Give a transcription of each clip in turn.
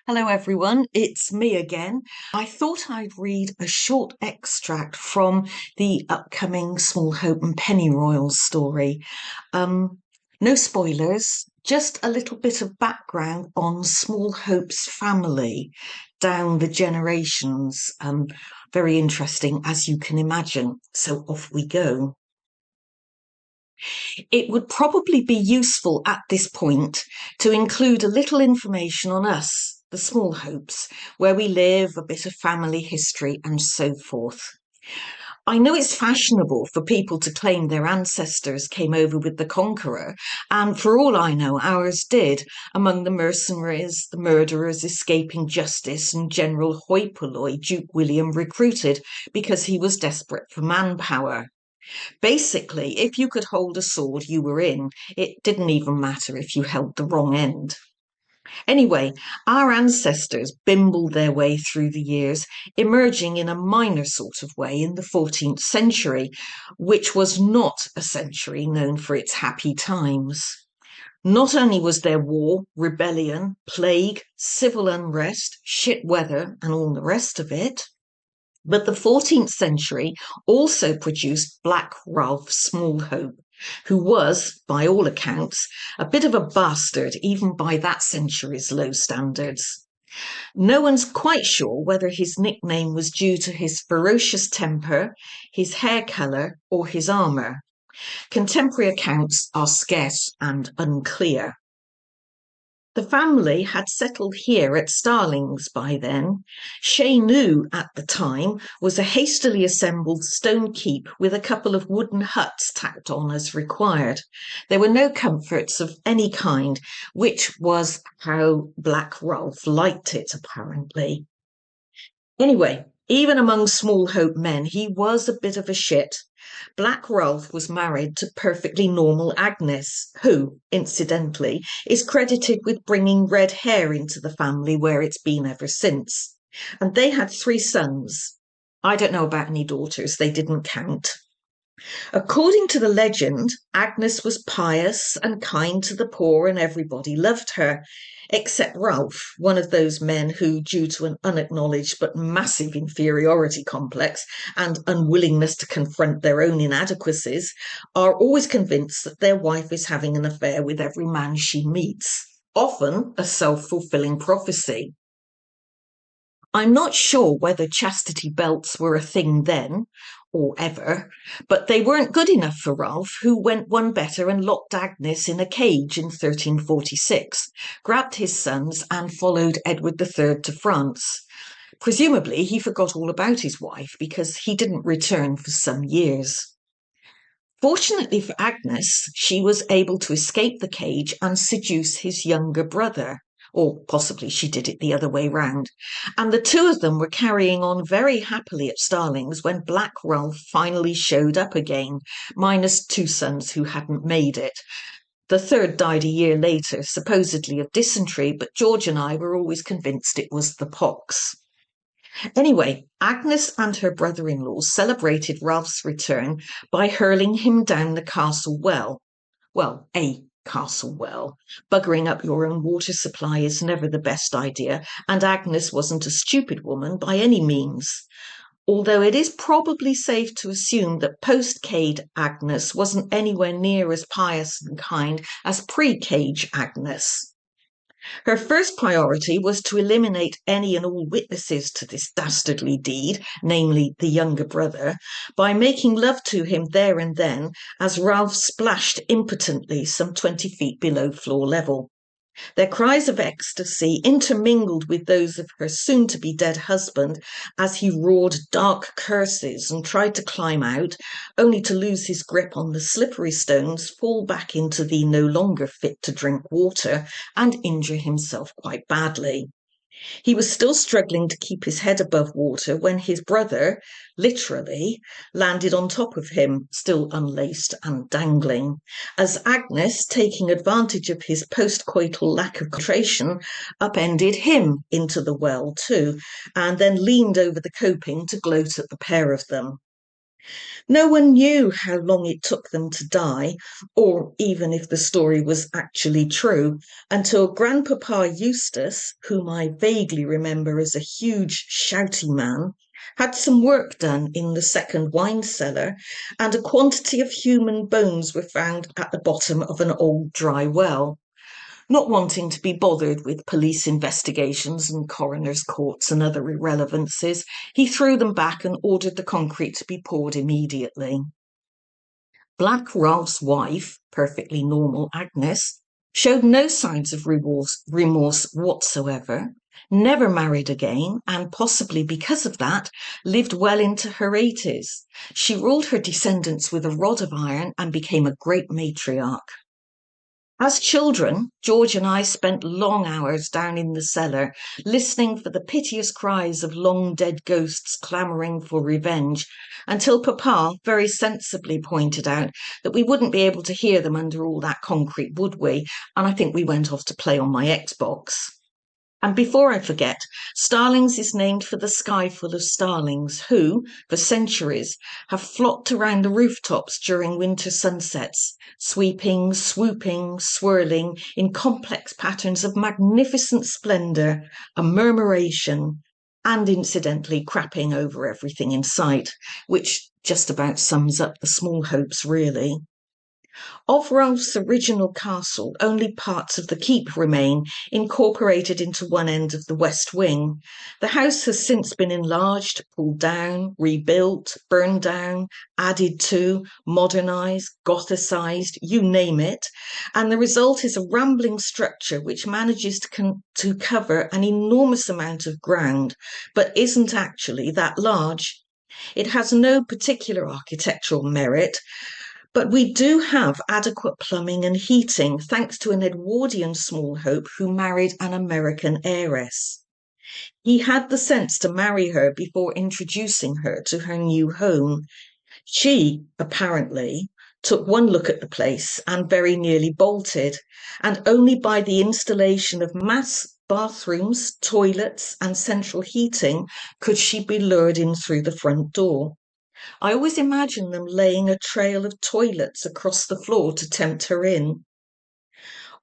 Hello, everyone. It's me again. I thought I'd read a short extract from the upcoming Smallhope and Pennyroyal story. Um, no spoilers, just a little bit of background on Smallhope's family down the generations. Very interesting, as you can imagine. So off we go. It would probably be useful at this point to include a little information on us, the Smallhopes, where we live, a bit of family history, and so forth. I know it's fashionable for people to claim their ancestors came over with the conqueror, and for all I know, ours did, among the mercenaries, the murderers escaping justice, and General hoi polloi Duke William recruited because he was desperate for manpower. Basically, if you could hold a sword, you were in. It didn't even matter if you held the wrong end. Anyway, our ancestors bimbled their way through the years, emerging in a minor sort of way in the 14th century, which was not a century known for its happy times. Not only was there war, rebellion, plague, civil unrest, shit weather, and all the rest of it, but the 14th century also produced Black Ralph Smallhope, who was, by all accounts, a bit of a bastard even by that century's low standards. No one's quite sure whether his nickname was due to his ferocious temper, his hair colour, or his armour. Contemporary accounts are scarce and unclear. The family had settled here at Starlings by then. Chez Nous at the time was a hastily assembled stone keep with a couple of wooden huts tacked on as required. There were no comforts of any kind, which was how Black Ralph liked it, apparently. Anyway, even among Smallhope men, he was a bit of a shit. Black Ralph was married to perfectly normal Agnes, who, incidentally, is credited with bringing red hair into the family where it's been ever since. And they had 3 sons. I don't know about any daughters, they didn't count. According to the legend, Agnes was pious and kind to the poor and everybody loved her, except Ralph, one of those men who, due to an unacknowledged but massive inferiority complex and unwillingness to confront their own inadequacies, are always convinced that their wife is having an affair with every man she meets, often a self-fulfilling prophecy. I'm not sure whether chastity belts were a thing then or ever, but they weren't good enough for Ralph, who went one better and locked Agnes in a cage in 1346, grabbed his sons, and followed Edward III to France. Presumably, he forgot all about his wife because he didn't return for some years. Fortunately for Agnes, she was able to escape the cage and seduce his younger brother. Or possibly she did it the other way round. And the two of them were carrying on very happily at Starlings when Black Ralph finally showed up again, minus 2 sons who hadn't made it. The third died a year later, supposedly of dysentery, but George and I were always convinced it was the pox. Anyway, Agnes and her brother-in-law celebrated Ralph's return by hurling him down the castle well. Well, a castle well. Buggering up your own water supply is never the best idea, and Agnes wasn't a stupid woman by any means. Although it is probably safe to assume that post-Cade Agnes wasn't anywhere near as pious and kind as pre-Cage Agnes. Her first priority was to eliminate any and all witnesses to this dastardly deed, namely the younger brother, by making love to him there and then as Ralph splashed impotently some 20 feet below floor level. Their cries of ecstasy intermingled with those of her soon-to-be dead husband as he roared dark curses and tried to climb out, only to lose his grip on the slippery stones, fall back into the no longer fit to drink water, and injure himself quite badly. He was still struggling to keep his head above water when his brother, literally, landed on top of him, still unlaced and dangling, as Agnes, taking advantage of his postcoital lack of concentration, upended him into the well too, and then leaned over the coping to gloat at the pair of them. No one knew how long it took them to die, or even if the story was actually true, until Grandpapa Eustace, whom I vaguely remember as a huge, shouty man, had some work done in the second wine cellar, and a quantity of human bones were found at the bottom of an old dry well. Not wanting to be bothered with police investigations and coroners' courts and other irrelevancies, he threw them back and ordered the concrete to be poured immediately. Black Ralph's wife, perfectly normal Agnes, showed no signs of remorse whatsoever, never married again, and possibly because of that, lived well into her 80s. She ruled her descendants with a rod of iron and became a great matriarch. As children, George and I spent long hours down in the cellar, listening for the piteous cries of long dead ghosts clamouring for revenge, until Papa very sensibly pointed out that we wouldn't be able to hear them under all that concrete, would we? And I think we went off to play on my Xbox. And before I forget, Starlings is named for the sky full of starlings who, for centuries, have flocked around the rooftops during winter sunsets, sweeping, swooping, swirling in complex patterns of magnificent splendour, a murmuration, and incidentally crapping over everything in sight, which just about sums up the Smallhopes, really. Of Ralph's original castle, only parts of the keep remain, incorporated into one end of the west wing. The house has since been enlarged, pulled down, rebuilt, burned down, added to, modernised, Gothicized, you name it, and the result is a rambling structure which manages to cover an enormous amount of ground, but isn't actually that large. It has no particular architectural merit, but we do have adequate plumbing and heating thanks to an Edwardian Smallhope who married an American heiress. He had the sense to marry her before introducing her to her new home. She, apparently, took one look at the place and very nearly bolted, and only by the installation of mass bathrooms, toilets, and central heating could she be lured in through the front door. I always imagine them laying a trail of toilets across the floor to tempt her in.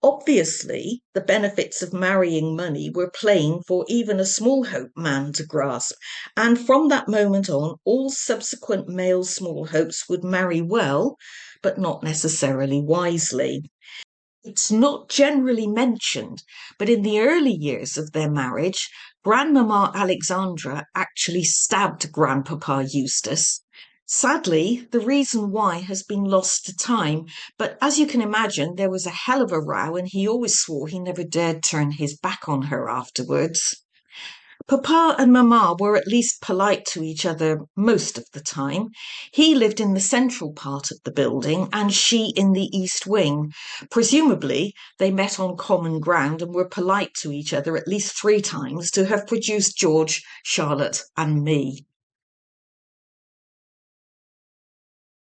Obviously, the benefits of marrying money were plain for even a Smallhope man to grasp, and from that moment on, all subsequent male Smallhopes would marry well, but not necessarily wisely. It's not generally mentioned, but in the early years of their marriage, Grandmama Alexandra actually stabbed Grandpapa Eustace. Sadly, the reason why has been lost to time, but as you can imagine, there was a hell of a row, and he always swore he never dared turn his back on her afterwards. Papa and Mamma were at least polite to each other most of the time. He lived in the central part of the building and she in the east wing. Presumably, they met on common ground and were polite to each other at least 3 times to have produced George, Charlotte, and me.